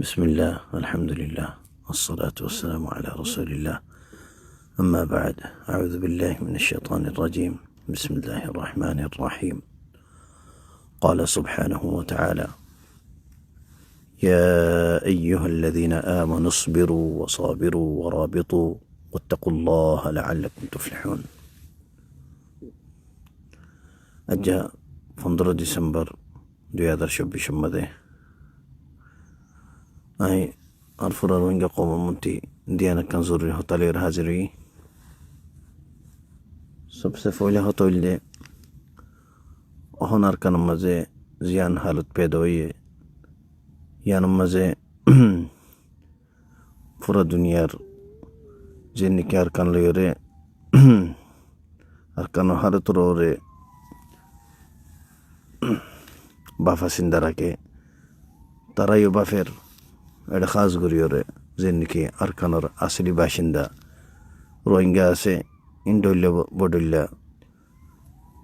بسم الله والحمد لله والصلاة والسلام على رسول الله أما بعد أعوذ بالله من الشيطان الرجيم بسم الله الرحمن الرحيم قال سبحانه وتعالى يا أيها الذين آمنوا اصبروا وصابروا ورابطوا واتقوا الله لعلكم تفلحون أجا 15 December 2024 মধ্যে أي أرفض روينجا قوم منتي ديانا كان زوري هطالي رهاجري सबसे पहले हतोइले अहन अरकान मजे जियान हालत पैदा हुई है यान मजे पूरा दुनियार जिन के अरकान ले अरकान हालत रे बाफा सिंदारा के तारा यो बाफेर एड खास गुरियोरे जिन के अरकान असली बाशिंदा रोहिंग्या से इंडोल्य बोडुल्य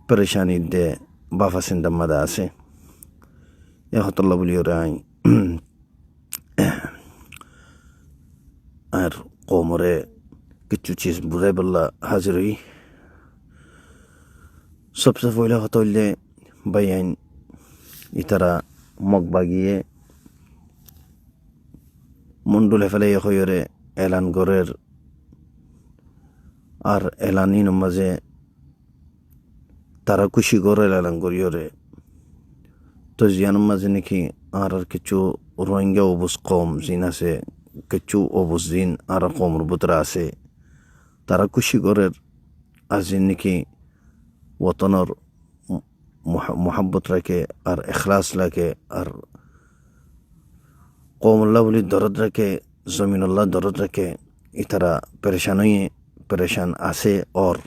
परेशानी दे बाफा सिंदा मदा से या हतल्ला बुलियोरे आई और कोमरे किच्चू चीज बुझाई बल्ला हाजिर हुई सबसे पहले हतल्ले बयान इतरा मगबागिए मुंडुले फले यखोयरे एलान गोरेर আর এলানিন মাঝে তারা খুশি করে এলান করিওরে তো জিয়ান মাঝে নাকি আর কিছু রোহিঙ্গা অবুজ কম জিন আছে কিছু অবুজ জিন আর কমর বুতরা আছে তারা খুশি করে আজিন নাকি ওতনর মোহাব্বত রাখে আর এখলাস লাগে আর কমুল্লাহ বলি দরদ রাখে জমিনুল্লাহ দরদ রাখে ইতারা পরেশান হয়ে परेशान आसे और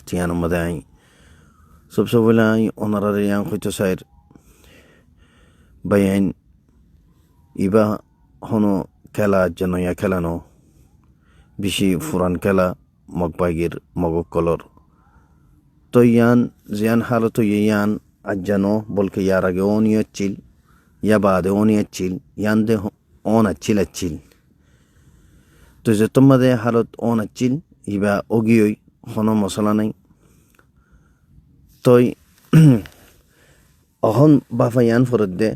चियान मदे आई सबसे पहले आई ओनरारे यहाँ खुद साइर बयान इबा होनो खेला जनो या खेला नो बिशी फुरान खेला मगबागिर मगक कलर तो यान जियान हालो तो ये यान अज्जनो बोल के यार आगे ओन ये चिल या बाद ओन ये चिल यान दे ओन अच्छिल तो जे तुम्हारे हालत ओन अच्छिल इबा ओगियोई होनो मसला नहीं तो अहन बाफा यान फरद दे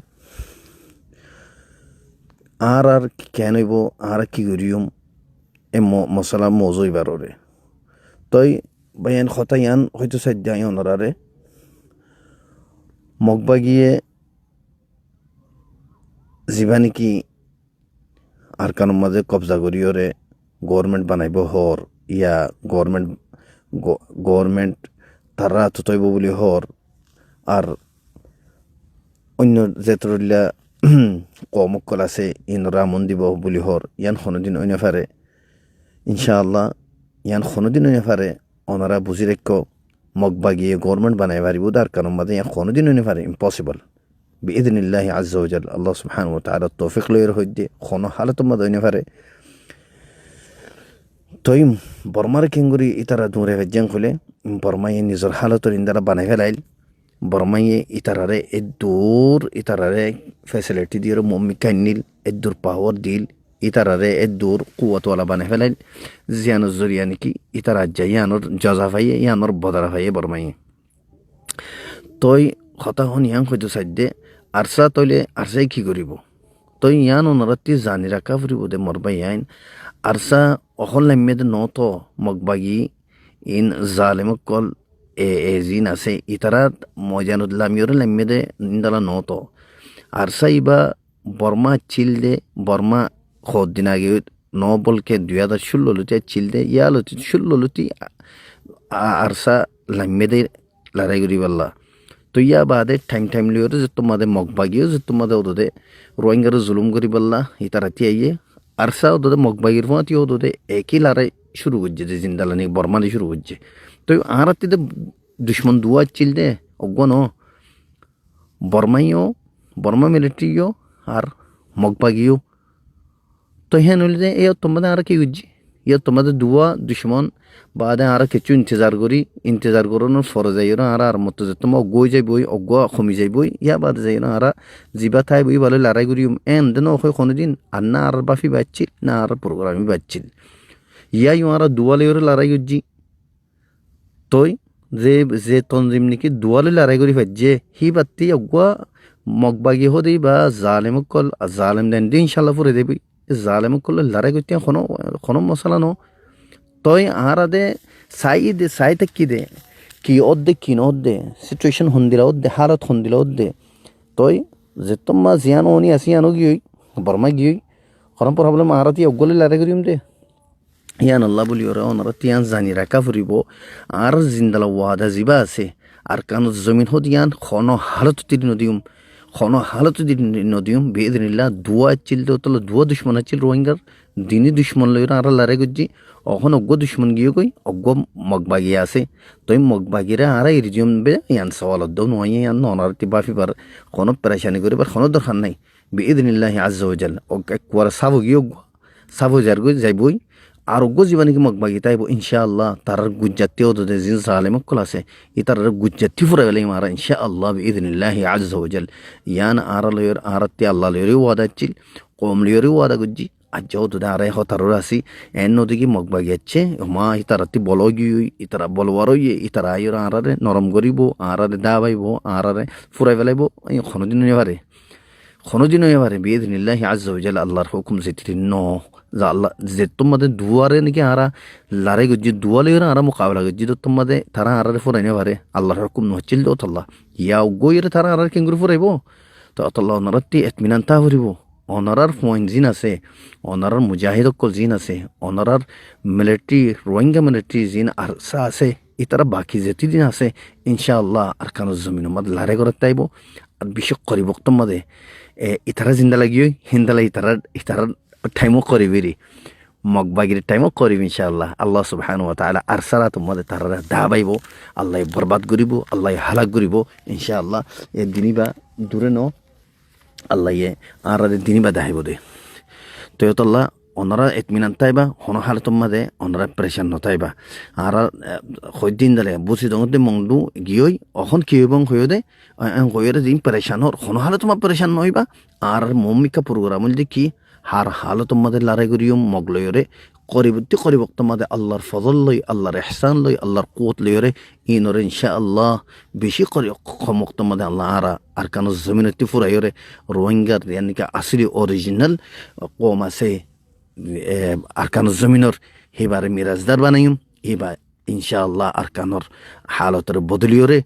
आर कैनबो आर की गुरियम ए मसला मौजूई बारोरे तो बयान खता यान होयतो सज्जाय होनरारे मगबागिए जीवानी की आरकान मजे कब्जा करियोरे गवर्नमेंट बनाइब हर या गवर्नमेंट तारा तुतइब बुली हर और अन्य जेतरलिया कमकल आछे इनरा मन दिब बुली हर यान कोनोदिन ओइना पारे इनशाआल्लाह यान कोनोदिन ओइना पारे ओनारा बुझि रेखो मगबागिए गवर्नमेंट बनाइ पारिब आरकान मजे यान कोनोदिन ओइना पारे इम्पसिबल بإذن الله عز وجل الله سبحانه وتعالى التوفيق له يرهدي خونو حالة مدينة فري تويم برمار كينغوري إترا دوري فجان خلي برماي نزر حالة رندرا باني فلايل برماي إترا ري الدور إترا ري فاسيلتي ديرو مومي كانيل الدور باور ديل إترا ري الدور قوة ولا باني فلايل زيان الزرياني كي إترا جايانور جازافاي يانور بدرافاي برماي توي خطا هون يان خدو سجده আরসা তৈলে আরসাই কি করিব তই ইয়ান ওনারাতি জানি রাখা ফুরিব দে মরবাই আইন আরসা অহল লাম্মেদ নত মগবাগি ইন জালেম কল এ জিন আছে ইতারাত মজানুল্লাহ মিয়র লাম্মেদে নিন্দালা নত আরসা ইবা বর্মা চিলদে বর্মা খদ দিন আগে ন বলকে 2016 লুতে চিলদে ইয়ালতি 16 লুতি আরসা লাম্মেদে লড়াই করিবাল্লা तो या बादे टाइम लियो जो तुम्हारे मगबागियो जो तुम्हारे उदे रोहिंगर जुलुम करी बल्ला इतराती आइए अरसा उदे मगबागिर फुआती उदे एक ही लारे शुरू हो जे जिंदालानी बर्मा ने शुरू हो जे तो आरती दे दुश्मन दुआ चिल दे ओगनो बर्मा मिलिट्रियो और मगबागियो तो हे नले दे ए तुम्हारे आर की उज्जी ইয়া তোমাদের দুয়া দুশ্মন বাদে আর কিছু ইন্তজার করানোর ফরে যাই আর মতো যে তোমার গই যাইবই অজ্ঞ কমি যাইবই ইয়া বাদে যাই আর জিবা থাই বই ভালো লড়াই করি এন দেন ওই কোনোদিন আর না আর বাফি বাচ্ছিল না আর প্রোগ্রামই বাচ্ছিল ইয়া আর দুয়ালে লড়াই করছি তই যে যে তঞ্জিম নাকি দুয়ালে লড়াই করি ভাজ্যে হি বাত্তি অজ্ঞ মগবাগি হদেই বা জালেম দেন দিন ইনশাল্লাহ ফুরে দেবই জালেমক করলে লড়াই করতে কোনো মশলা ন তই আর আদে সাই থাকি দে কি অদ্দে কি ন অদ্দে সিচুয়েশন হন্দিলা অদ্দে হালত হন্দিলা অদ্দে তই যে তোমা জিয়ান অনি আসি আনো গিয়ে বর্মা গিয়ে কোনো প্রবলেম আরাতি অগলে লড়াই করিম দে ইয়ান আল্লাহ বলি ওরা ওনারা তিয়ান জানি রাখা ফুরিব আর জিন্দালা ওয়াদা জিবা আছে আর কানো জমিন হত ইয়ান কোনো হালত তিরি নদীম বেদিনিল্লা দুয়া আচ্ছিল তো দুয়া দুশ্মন আছিল রোহিঙ্গার দিনই দুশ্মন লইরা আর লড়াই করছি অখন অজ্ঞ দুশ্মন গিয়ে কই অজ্ঞ মগবাগি আছে তই মগবাগিরা আর ইরিজিয়ম বে ইয়ান সওয়ালত দাও নয় ইয়ান ননার বাফি পার কোনো পেরেশানি করে কোনো দরকার নাই বেদিনিল্লাহি আজ্জা ওয়াজাল একবার সাবো গিয়ে সাবো যার গই যাইবই আর অজ্ঞ জীবানিকে মগবাগি তাইব ইনশাআল্লাহ তার গুজ্জাতি ওদের জিন সালেমকল আছে ই তার গুজ্জাতি ফুরা গেলে মারা ইনশাআল্লাহ বিইذنিল্লাহি আজ্জা ওয়াজাল ইয়ান আর লয়র আরতি আল্লাহ লয়র ওয়াদা চিল কম লয়র ওয়াদা গুজ্জি আজ্জা ওদের আরে হতার আসি এন নদীকে মগবাগি আছে মা ই তারাতি বলো গিয়ে ই তারা বলওয়ারও ই তারা আইর আরারে নরম করিব আরারে দাবাইব আরারে ফুরাই ফেলাইব কোনোদিনও এবারে বিইذনিল্লাহি আজ্জা ওয়াজাল আল্লাহর হুকুম যেটি ন যা আল্লাহ যে তোমাদের দুয়ারে নাকি আরা লড়াই করছি দুয়ালে আরা মোকাবেলা করছি তো তোমাদের তারা আরারে ফুরাইনে পারে আল্লাহর হুকুম নহচ্ছিল তো আল্লাহ ইয়া গইরে তারা আরার কেঙ্গুরি ফুরাইব তো আল্লাহ ওনারা তি এতমিনান তা ফুরিব ওনারার পয়েন্ট জিন আছে ওনারার মুজাহিদ অকল জিন আছে ওনারার মিলিটারি রোহিঙ্গা মিলিটারি জিন আর আছে ইতারা বাকি যেটি দিন আছে ইনশাআল্লাহ আর কানো জমিনের মধ্যে লড়াই করার তাইব আর বিশেষ করিব তোমাদের ইতারা জিন্দা লাগিও হিন্দালা ইতারা টাইমও করিবিরি মগবাগির টাইমও করিব ইনশাআল্লাহ আল্লাহ সুবহানাহু ওয়া তাআলা আর সারা তোমাদের তারা দাবাইব আল্লাহ বরবাদ করিব আল্লাহ হালাক করিব ইনশাআল্লাহ এ দিনিবা দূরে ন আল্লাহ আর দিনিবা দাহিব দে তো আল্লাহ ওনারা এতমিনান তাইবা হনো হাল তোমাদে ওনারা প্রেশান নতাইবা আর হইদিন দালে বুঝি দঙতে মংদু গিয়ই অখন কি এবং হইও দে হইরে দিন প্রেশান হর হনো হালে তোমার প্রেশান নইবা আর মমিকা প্রোগ্রাম হল কি হার হাল তোমাদের লড়াই করিও মগলয়রে করিব তোমাদের আল্লাহর ফজল লই আল্লাহর এহসান লই আল্লাহর কুত লইরে ইনরে ইনশাআল্লাহ বেশি করি ক্ষমক তোমাদের আল্লাহ আর কানো জমিনতি ফুরাইরে রোহিঙ্গার ইয়ানিকা আসলি অরিজিনাল কম আছে আরকানোর জমিনের হেবারে মিরাজদার বানাইম এবার ইনশাআল্লাহ আরকানোর হালতের বদলিওরে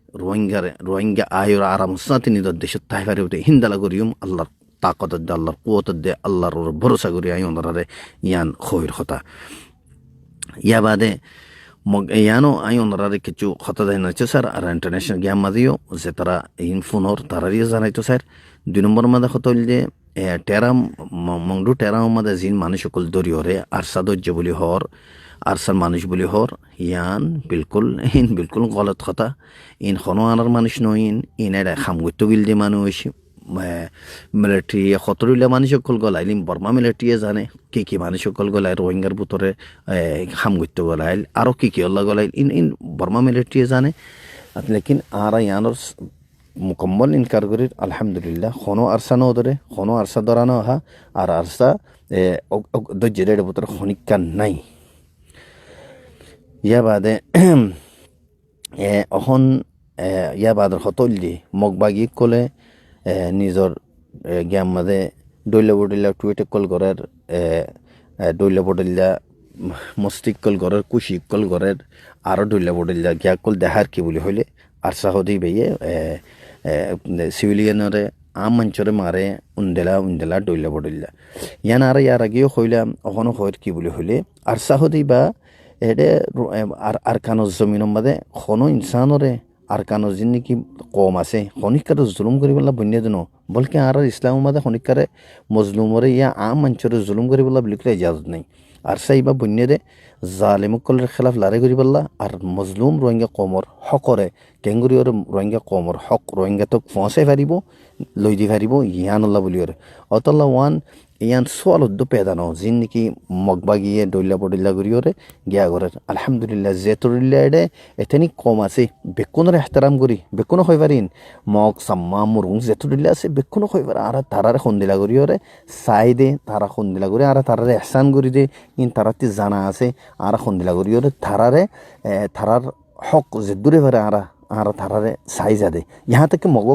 রোহিঙ্গা আয়র আরাম সাথে নিজের দেশের তাইফারে উঠে হিন্দালা করিম আল্লাহর তাকত দে আল্লাহর কুয়ত দে আল্লাহর ভরসা করি আই ওনারে ইয়ান খৈর হতা ইয়া বাদে ইয়ানো আই ওনারে কিছু হতা দেয় নাইছে স্যার আর ইন্টারন্যাশনাল গেম মাদিও যে তারা ইন ফোনর তারারিও জানাইতো স্যার 2 নম্বর মাদা হতল যে টেরাম মংডু টেরাম মাদা জিন মানুষ সকল দরিয়রে আরসা দজ্জ বলি হর আরসার মানুষ বলি হর ইয়ান বিলকুল গলত কথা ইন খনো আনার মানুষ নইন ইন এটা খামগুত্ত গিল যে মানুষ মিলিটারি খতরিলা মানুষ সকল গলাইলিম বর্মা মিলিটারিয়ে জানে কি মানুষ সকল গলাই রোহিঙ্গার ভিতরে খামগুত্ত গলাইল আরও কি অল্লাহ গলাইল ইন বর্মা মিলিটারিয়ে জানে লেকিন আর ইয়ানোর মুকম্মল ইনকার করি আলহামদুলিল্লাহ কোনো আরসা ন ধরে কোনো আরসা ধরানো আহা আর আরসা দজ্জের ভিতরে খনিকা নাই ইয়া বাদে অহন ইয়া বাদর হতল দি মগবাগি কলে নিজর জ্ঞান মাদে ডইলা বডিলা টুয়েটে কল করার ডইলা বডিলা মস্তিক কল করার কুশি কল করার আরও ডইলা বডিলা গিয়া কল দেখার কি বলি হইলে আরসা হদি বেয়ে সিভিলিয়ানরে আম মঞ্চরে মারে উন্দেলা ডইলা বডিলা ইয়ান আর ইয়ার আগেও হইলাম অখনো হইর কি বলি হইলে আরসা হদি বা এডে আর কানো জমিনের মাদে কোনো ইনসানরে আর কানো জিন নাকি কম আছে খনিকারে জুলুম করিবলা বন্য দিন বলকে আর ইসলাম মাদে খনিকারে মজলুমরে ইয়া আম মঞ্চরে জুলুম করিবলা বিলকুল ইজাজত নাই আর সাইবা বন্যরে জালিমকলের খেলাফ লড়াই করি পারলা আর মজলুম রোহিঙ্গা কমর হকরে কেঙ্গুরি ওর রোহিঙ্গা কমর হক রোহিঙ্গা তো ফসে ফারিব লই দি ফারিব ইয়ানুল্লাহ বলি ওর অতল্লা ওয়ান ইয়ান সোয়ালদ্দ পেদানো যিন নাকি মগবা গিয়ে ডইলা পডিল্লা করি ওরে গিয়া করে আলহামদুলিল্লাহ জেতুরিল্লা এডে এতেনি কম আছে বেকুনের এহতারাম করি বেকুনো হয়ে পারিন মগ সাম্মা মুরুং জেতুরিল্লা আছে বেকুনো হয়ে পারে আর তারারে খন্দিলা করি ওরে চাই দে তারা খন্দিলা করি আর তারারে এহসান করি দে ইন তারাতি জানা আছে আর খন্দিলা করি ওরে থারার হক যে দূরে পারে আর তারারে চাই যা দে ইহা থেকে মগ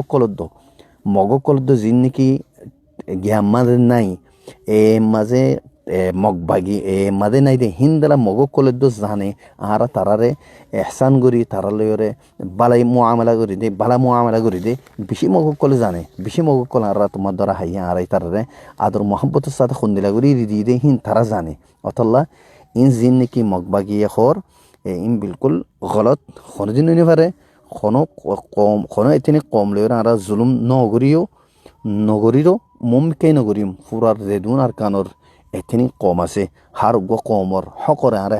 কলদ্দ যিন নাকি গিয়া মাঝে নাই এ মাঝে মগবাগি এ মাঝে নাই দে হিন্দালা মগ কলদ্দ জানে আর তারারে এহসান করি তারা লয়রে বালাই মুআমালা করি দে বালা মুআমালা করি দে বেশি মগ কলে জানে বেশি মগ কল আর তোমার দ্বারা হাইয়া আর তারারে আদর মোহাম্মতের সাথে খুন্দিলা করি দি দে হিন তারা জানে অতল্লা ইন জিন নাকি মগবাগি খর ইন বিলকুল গলত কোনোদিন নিতে পারে কোনো এতিনি কম লয়রে আর জুলুম নগরীরও মুমকে নগরীম ফুরার রেদুন আর কানর এতিনি কম আছে হার গো কমর হকরে আর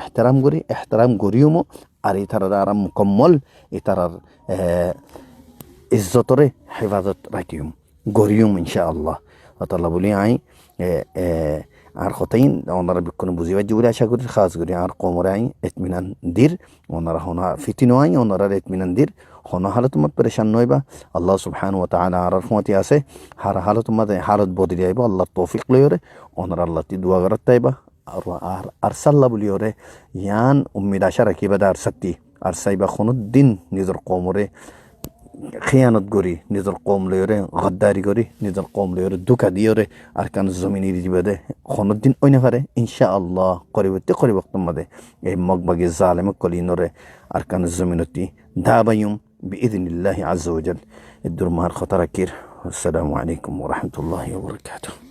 এহতারাম গরিউমো আর ইতারার আর মুকম্মল ইতারার ইজ্জতরে হেফাজত রাখিম গরিউম ইনশাআল্লাহ আল্লাহ বলি আই আর কথাইন ওনারা বিক্ষণ বুঝিবার যে বলে আশা করি খাস করি আর কমরে আই এতমিনান দির ওনারা হনা ফিতিনো আই ওনারা এতমিনান দির হন হালত তোমার পরেশান নইবা আল্লাহ সুবহানাহু ওয়া তাআলা আর রহমতি আছে হার হালত তোমাদের হালত বদলি আইবা আল্লাহ তৌফিক লইরে ওনারা আল্লাহ তি দোয়া করত তাইবা আর আরসাল্লাহ বলিওরে ইয়ান উম্মিদ আশা রাখিবা দার সত্যি আর সাইবা কোনদিন নিজের কমরে খেয়ানত করি নিজের কম লয়রে গদ্দারি করি নিজের কম লয়রে দুঃখা দিয়রে আর কান জমিনি দিবে দে কোনদিন ওই না পারে ইনশাআল্লাহ করিবতে তোমাদের এই মগবাগি জালেমক কলিনরে আর কান জমিনতি দাবায়ুম বিইذনিল্লাহি আযজা ওয়া জাল ইদুর মার খতরাকির আসসালামু আলাইকুম ওয়া রাহমাতুল্লাহি ওয়া বারাকাতুহু